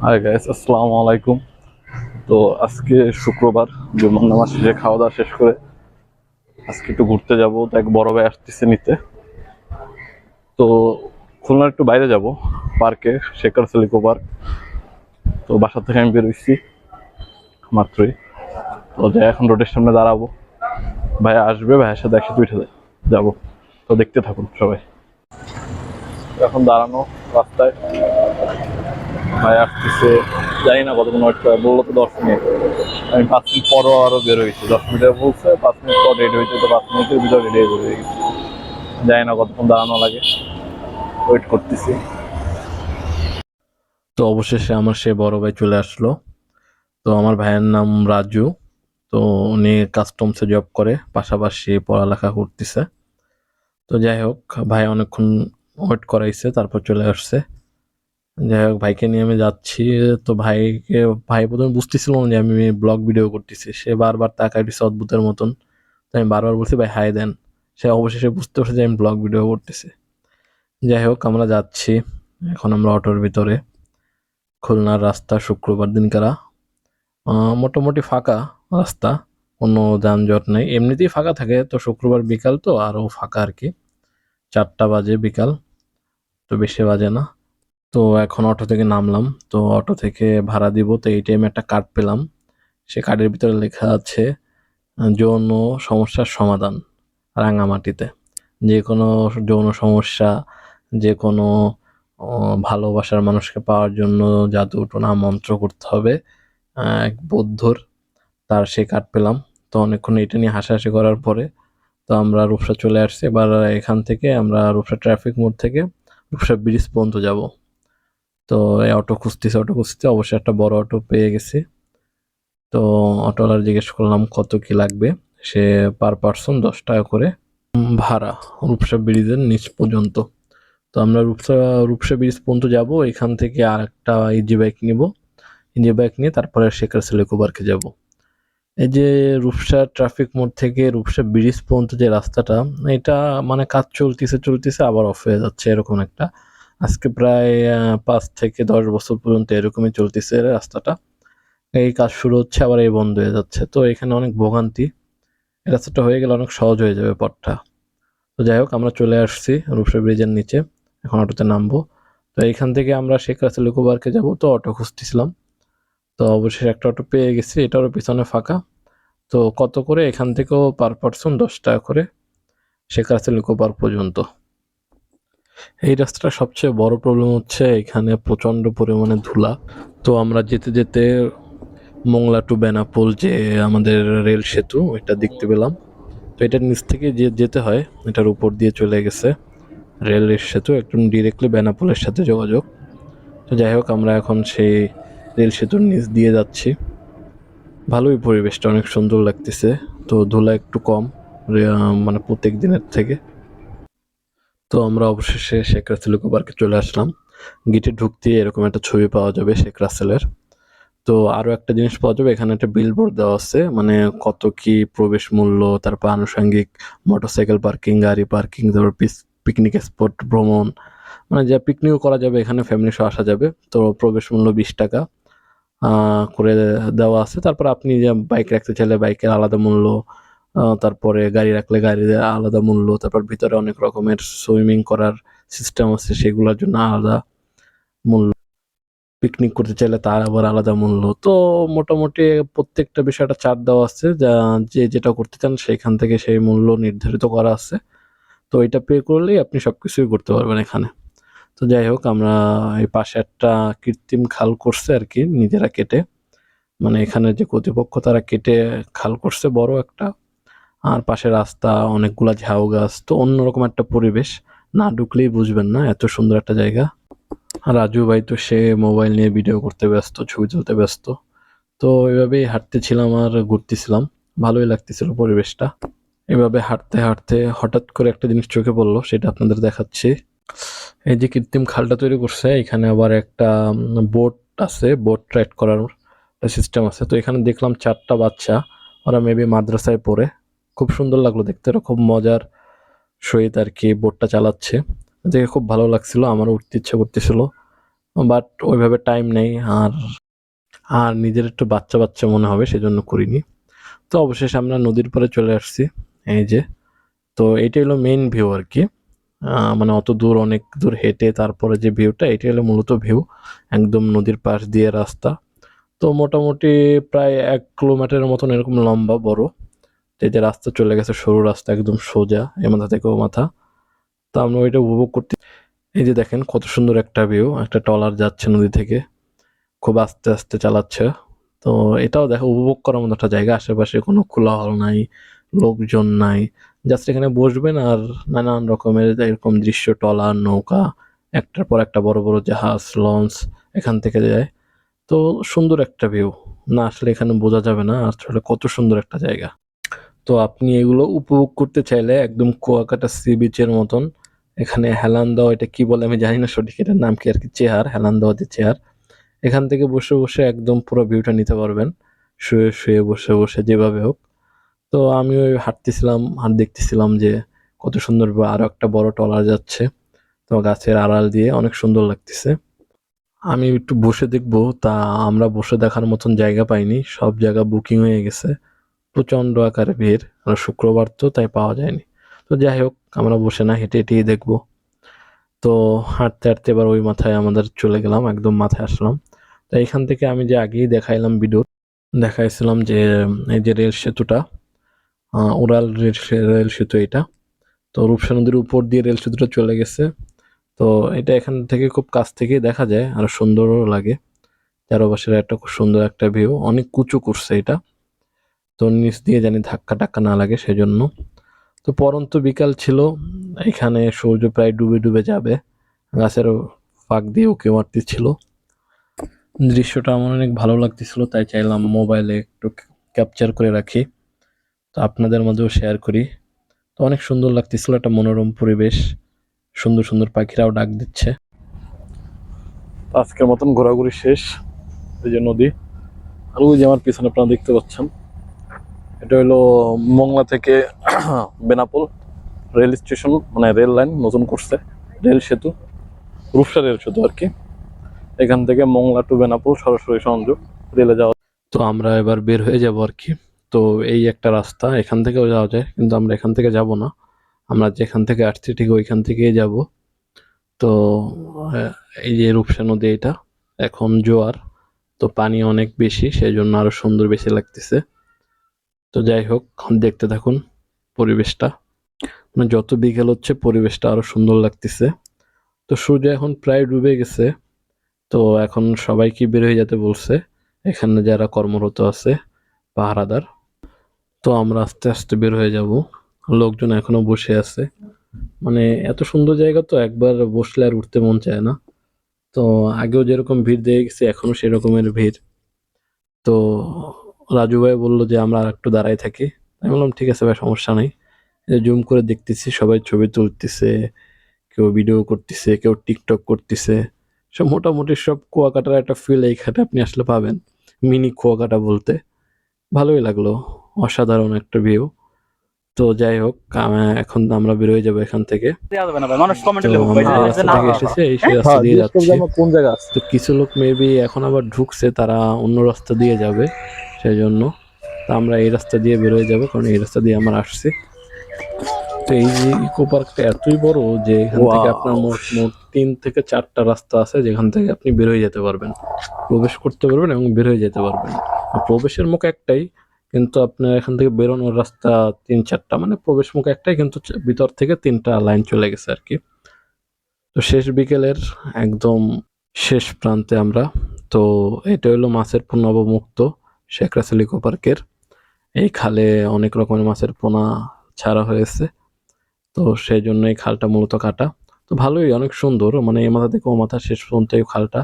Hi guys, আসসালামু আলাইকুম। তো আজকে শুক্রবার, জুমার নামাজ শেষে খাওয়া দাওয়া শেষ করে আজকে একটু ঘুরতে যাব। তো এক বড় ভাই আসতেছে নিতে। তো খুলনার একটু বাইরে যাব, পার্কে, শেখার ইকো পার্ক। তো বাসা থেকে আমি বেরোইছি মাত্রই। তো যাই এখন রোডের সামনে দাঁড়াবো, ভাই আসবে, ভাইয়ের সাথে একসাথে উঠে যাবো। তো দেখতে থাকুন সবাই। এখন দাঁড়ানো রাস্তায়, ভাই আসতেছে। জানি না কতক্ষণ ওয়েট করে, বললো তো 10 মিনিট। আমি 5 মিনিট পরও আরো বের হয়েছি, 10 মিনিটের বলছে, 5 মিনিট পর রেডি হয়েছে, তো 5 মিনিটের ভিতরে রেডি হয়ে বের হয়ে গেছি। জানি না কতক্ষণ দাঁড়ানো লাগে, ওয়েট করতেছি। তো অবশেষে আমার সে বড় ভাই চলে আসলো। তো আমার ভাইয়ের নাম রাজু। তো উনি কাস্টমসে জব করে, পাশাপাশি পড়ালেখা করতেছে। তো যাই হোক, ভাই অনেকক্ষণ ওয়েট করাইছে, তারপর চলে আসছে। যাই হোক, ভাইকে নিয়ে আমি যাচ্ছি। তো ভাই প্রথমে বুঝতেছিল না যে আমি ব্লগ ভিডিও করতেছি। সে বারবার তাকাই দিচ্ছে অদ্ভুতের মতন। তো আমি বারবার বলছি ভাই হাই দেন। সে অবশেষে বুঝতে পারছে যে আমি ব্লগ ভিডিও করতেছি। যাই হোক, আমরা যাচ্ছি। এখন আমরা অটোর ভিতরে। খুলনার রাস্তা, শুক্রবার দিনকারা মোটামুটি ফাঁকা রাস্তা, কোনো যানজট নেই, এমনিতেই ফাঁকা থাকে। তো শুক্রবার বিকাল তো আরও ফাঁকা আর কি। 4টা বাজে বিকাল, তো বেশি বাজে না। তো এখন অটো থেকে নামলাম। তো অটো থেকে ভাড়া দিব। তো এই টাইমে একটা কার্ড পেলাম। সে কার্ডের ভিতরে লেখা আছে যৌন সমস্যার সমাধান রাঙামাটিতে। যে কোনো যৌন সমস্যা, যে কোনো ভালোবাসার মানুষকে পাওয়ার জন্য জাদু টোনা মন্ত্র করতে হবে। এক বৌদ্ধর, তার সে কার্ড পেলাম। তো অনেকক্ষণ এটা নিয়ে হাসাহাসি করার পরে তো আমরা রূপসা চলে আসছি। এবার এখান থেকে আমরা রূপসা ট্রাফিক মোড় থেকে রূপসা ব্রিজ পর্যন্ত যাব। তো এই অটো খুঁজতেছি, অবশ্যই একটা বড় অটো পেয়ে গেছি। তো অটোওয়ালার জিজ্ঞেস করলাম কত কি লাগবে। সে পার পার্সন 10 টাকা করে ভাড়া, রূপসা ব্রিজের নিচ পর্যন্ত। তো আমরা রূপসা ব্রিজ পর্যন্ত যাব। এখান থেকে আর একটা ইজি বাইক নিব। ইজি বাইক নিয়ে তারপরে শেখারসিল ইকো পার্কে যাব। এই যে রূপসা ট্রাফিক মোড় থেকে রূপসা ব্রিজ পর্যন্ত যে রাস্তাটা, এটা মানে কাজ চলতেছে আবার অফ হয়ে যাচ্ছে, এরকম একটা। আজকে প্রায় 5 থেকে 10 বছর পর্যন্ত এরকমই চলতেছে রাস্তাটা। এই কাজ শুরু হচ্ছে, আবার এই বন্ধ হয়ে যাচ্ছে। তো এখানে অনেক ভোগান্তি। এই রাস্তাটা হয়ে গেলে অনেক সহজ হয়ে যাবে পথটা। তো যাই হোক, আমরা চলে আসছি রূপসা ব্রিজের নিচে। এখন অটোতে নামবো। তো এইখান থেকে আমরা শেখ রাসেল ইকো পার্কে যাবো। তো অটো খুঁজতেছিলাম, তো অবশেষে একটা অটো পেয়ে গেছি। এটারও পিছনে ফাঁকা। তো কত করে, এখান থেকেও পার পার্সন 10 টাকা করে শেখ রাসেল ইকো পার্ক পর্যন্ত। এই রাস্তাটা সবচেয়ে বড় প্রবলেম হচ্ছে এখানে প্রচন্ড পরিমাণে ধুলা। তো আমরা যেতে যেতে মোংলা টু বেনাপোল যে আমাদের রেল সেতু, এটা দেখতে পেলাম। তো এটার নিচ থেকে যেতে হয়, এটার উপর দিয়ে চলে গেছে রেলের সেতু, একদম ডিরেক্টলি বেনাপোলের সাথে যোগাযোগ। তো যাই হোক, আমরা এখন সেই রেল সেতুর নিচ দিয়ে যাচ্ছি। ভালোই, পরিবেশটা অনেক সুন্দর লাগতেছে। তো ধুলা একটু কম মানে প্রত্যেক দিনের থেকে। তো আমরা অবশেষে শেখ রাসেল ইকো পার্কে চলে আসলাম। গেটে ঢুকতে এরকম একটা ছবি পাওয়া যাবে শেখ রাসেলের। তো আরো একটা জিনিস পাওয়া যাবে, এখানে একটা বিলবোর্ড দেওয়া আছে, মানে কত কি প্রবেশ মূল্য, তারপর আনুষঙ্গিক মোটরসাইকেল পার্কিং, গাড়ি পার্কিং, তারপর পিকনিক স্পট ভ্রমণ, মানে যা পিকনিকও করা যাবে এখানে, ফ্যামিলি সহ আসা যাবে। তো প্রবেশ মূল্য 20 টাকা করে দেওয়া আছে। তারপর আপনি যে বাইক রাখতে চাইলে বাইকের আলাদা মূল্য, তারপরে গাড়ি রাখলে গাড়ির আলাদা মূল্য, তারপর ভিতরে অনেক রকমের সুইমিং করার সিস্টেম আছে, সেগুলোর জন্য আলাদা মূল্য, পিকনিক করতে চাইলে তার আবার আলাদা মূল্য। তো মোটামুটি প্রত্যেকটা বিষয়টা চার্ট দেওয়া আছে, যা যে যেটা করতে চান সেখান থেকে সেই মূল্য নির্ধারিত করা আছে। তো এটা পে করলেই আপনি সবকিছুই করতে পারবেন এখানে। তো যাই হোক, আমরা এই পাশে একটা কৃত্রিম খাল করছে আর কি, নিজেরা কেটে, মানে এখানে যে কর্তৃপক্ষ তারা কেটে খাল করছে বড় একটা। আর পাশে রাস্তা, অনেকগুলা ঝাউ গাছ। তো অন্যরকম একটা পরিবেশ, না ঢুকলেই বুঝবেন না, এত সুন্দর একটা জায়গা। আর রাজু ভাই তো সে মোবাইল নিয়ে ভিডিও করতে ব্যস্ত, ছবি তুলতে ব্যস্ত। তো এভাবেই হাঁটতেছিলাম আর ঘুরতেছিলাম, ভালোই লাগতেছিল পরিবেশটা। এভাবে হাঁটতে হাঁটতে হঠাৎ করে একটা জিনিস চোখে পড়লো, সেটা আপনাদের দেখাচ্ছি। এই যে কৃত্রিম খালটা তৈরি করছে, এখানে আবার একটা বোট আছে, বোট রাইড করার সিস্টেম আছে। তো এখানে দেখলাম 4টা বাচ্চা, ওরা মেবি মাদ্রাসায় পড়ে। খুব সুন্দর লাগলো দেখতে, ওরা খুব মজার সহিত আর কি বোটটা চালাচ্ছে। দেখে খুব ভালো লাগছিল, আমারও উঠতে ইচ্ছে করতেছিল। বাট ওইভাবে টাইম নেই আর আর নিজের একটু বাচ্চা বাচ্চা মনে হবে সেজন্য করিনি। তো অবশেষে আমরা নদীর পাড়ে চলে আসছি, এই যে। তো এটাই হলো মেইন ভিউ আর কি, মানে অত দূর অনেক দূর হেঁটে তারপরে যে ভিউটা, এটাই হলো মূলত ভিউ, একদম নদীর পাশ দিয়ে রাস্তা। তো মোটামুটি প্রায় 1 কিলোমিটারের মতন এরকম লম্বা বড়, এই যে রাস্তা চলে গেছে, সরু রাস্তা একদম সোজা এ মাথা থেকে ও মাথা। তো আমরা ওইটা উপভোগ করতে, এই যে দেখেন কত সুন্দর একটা ভিউ, একটা ট্রলার যাচ্ছে নদী থেকে, খুব আস্তে আস্তে চালাচ্ছে। তো এটাও দেখো উপভোগ করার মতো একটা জায়গা, আশেপাশে কোনো কোলাহল নাই, লোকজন নাই, জাস্ট এখানে বসবেন আর নানান রকমের এরকম দৃশ্য, ট্রলার, নৌকা, একটার পর একটা বড় বড় জাহাজ, লঞ্চ এখান থেকে যায়। তো সুন্দর একটা ভিউ, না আসলে এখানে বোঝা যাবে না আসলে কত সুন্দর একটা জায়গা। তো আপনি এগুলো উপভোগ করতে চাইলে একদম কুয়াকাটা সি বিচের মতন এখানে হেলান দেওয়া, এটা কি বলে আমি জানি না সঠিক, এটার নাম কি আর কি, চেয়ার, হেলান দেওয়া যে চেয়ার, এখান থেকে বসে বসে একদম পুরো ভিউটা নিতে পারবেন, শুয়ে শুয়ে বসে বসে যেভাবে হোক। তো আমি ওই হাঁটতেছিলাম আর দেখতেছিলাম যে কত সুন্দর, আরো একটা বড় ট্রলার যাচ্ছে, তো গাছের আড়াল দিয়ে অনেক সুন্দর লাগতেছে। আমি একটু বসে দেখবো, তা আমরা বসে দেখার মতন জায়গা পাইনি, সব জায়গা বুকিং হয়ে গেছে, প্রচণ্ড আকারে ভিড়, আর শুক্রবার তো তাই পাওয়া যায়নি। তো যাই হোক, আমরা বসে না হেঁটে হেঁটেই দেখবো। তো হাঁটতে হাঁটতে এবার ওই মাথায় আমাদের চলে গেলাম, একদম মাথায় আসলাম। তো এখান থেকে আমি যে আগেই দেখাইলাম ভিডিও, দেখাইছিলাম যে এই যে রেল সেতুটা, উড়াল রেল সেতু এটা। তো রূপসা নদীর উপর দিয়ে রেল সেতুটা চলে গেছে। তো এটা এখান থেকে খুব কাছ থেকেই দেখা যায়, আর সুন্দরও লাগে, চারপাশের একটা খুব সুন্দর একটা ভিউ, অনেক উঁচু করছে এটা। তো নিচ দিয়ে জানি ধাক্কা টাক্কা না লাগে সেজন্য। তো পরন্ত বিকাল ছিল, এখানে সূর্য প্রায় ডুবে ডুবে যাবে, গাছের ফাঁক দিয়ে উঁকি মারতেছিল, দৃশ্যটা আমার অনেক ভালো লাগতেছিল, তাই চাইলাম মোবাইলে একটু ক্যাপচার করে রাখি, তো আপনাদের মাঝেও শেয়ার করি। তো অনেক সুন্দর লাগতেছিল, একটা মনোরম পরিবেশ, সুন্দর সুন্দর পাখিরাও ডাক দিচ্ছে। আজকের মতন ঘোরাঘুরি শেষ, এই যে নদী, আর ওই যে আমার পিছনে আপনারা দেখতে পাচ্ছেন, এটা হলো মংলা থেকে বেনাপোল রেল স্টেশন, মানে রেল লাইন নতুন করছে, রেল সেতু, রূপসা রেল সেতু আর কি। এখান থেকে মংলা টু বেনাপোল সরাসরি সংযোগ, রেলে যাওয়া। তো আমরা এবার বের হয়ে যাব আর কি। তো এই একটা রাস্তা, এখান থেকেও যাওয়া যায়, কিন্তু আমরা এখান থেকে যাব না, আমরা যেখান থেকে আসছি ঠিক ওইখান থেকেই যাব। তো এই যে রূপসা নদী, এটা এখন জোয়ার, তো পানি অনেক বেশি, সেই জন্য আরো সুন্দর বেশি লাগতেছে। তো যাই হোক, দেখতে থাকুন পরিবেশটা, মানে যত বিকেল হচ্ছে পরিবেশটা আরো সুন্দর লাগতেছে। তো সূর্য এখন প্রায় ডুবে গেছে, তো এখন সবাইকে বের হয়ে যেতে বলছে, এখানে যারা কর্মরত আছে পাহারাদার। তো আমরা আস্তে আস্তে বের হয়ে যাব, লোকজন এখনো বসে আছে, মানে এত সুন্দর জায়গা, তো একবার বসলে আর উঠতে মন চায় না। তো আগেও যেরকম ভিড় দিয়ে গেছে এখনো সেরকমের ভিড়। তো রাজু ভাই বললো যে আমরা আর একটু দাঁড়াই থাকি, আমি বললাম ঠিক আছে ভাই, সমস্যা নাই। জুম করে দেখতেছি সবাই ছবি তুলতেছে, কেউ ভিডিও করতেছে, কেউ টিকটক করতেছে, সব মোটামুটি সব কুয়াকাটার একটা ফিল এইখানে আপনি আসলে পাবেন, মিনি কুয়াকাটা বলতে। ভালোই লাগলো, অসাধারণ একটা ভিউ। তো যাই হোক, এখন আমরা বেরোয় যাবো এখান থেকে। তো আমরা যে রাস্তা থেকে এসেছি এই সেই রাস্তা দিয়ে যাচ্ছি। কোন জায়গা আছে? তো কিছু লোক মেবি এখন আবার ঢুকছে, তারা অন্য রাস্তা দিয়ে যাবে, সেই জন্য তা আমরা এই রাস্তা দিয়ে বেরোয় যাব, কারণ এই রাস্তা দিয়ে আমরা আসছি। তো এই যে ইকো পার্কটা এতই বড় যে এখান থেকে আপনার মোট মোট 3 থেকে 4টা রাস্তা আছে, যেখান থেকে আপনি বের হয়ে যেতে পারবেন, প্রবেশ করতে পারবেন এবং বের হয়ে যেতে পারবেন। প্রবেশের মুখ একটাই, কিন্তু আপনার এখান থেকে বেরোনোর রাস্তা 3-4টা, মানে প্রবেশ মুখ একটাই, কিন্তু ভিতর থেকে 3টা লাইন চলে গেছে আর কি। তো শেষ বিকেলের একদম শেষ প্রান্তে আমরা। তো এটা হলো মাছের পোনা অবমুক্ত শেখ রাসেল ইকো পার্কের, এই খালে অনেক রকমের মাছের পোনা ছাড়া হয়েছে, তো সেই জন্য এই খালটা মূলত কাটা। তো ভালোই, অনেক সুন্দর, মানে এই মাথা থেকে ও মাথা শেষ পর্যন্ত এই খালটা,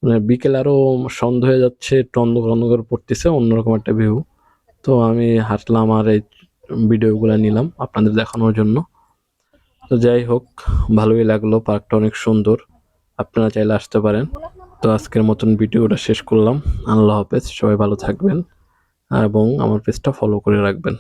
মানে বিকেল আরো সন্ধ্যা হয়ে যাচ্ছে, একটু অন্ধকার অন্ধকার পড়তেছে, অন্যরকম একটা ভিউ। তো আমি হাঁটলাম আর এই ভিডিওগুলো নিলাম আপনাদের দেখানোর জন্য। তো যাই হোক, ভালোই লাগলো, পার্কটা অনেক সুন্দর, আপনারা চাইলে আসতে পারেন। তো আজকের মতন ভিডিওটা শেষ করলাম, আল্লাহ হাফেজ, সবাই ভালো থাকবেন এবং আমার পেজটা ফলো করে রাখবেন।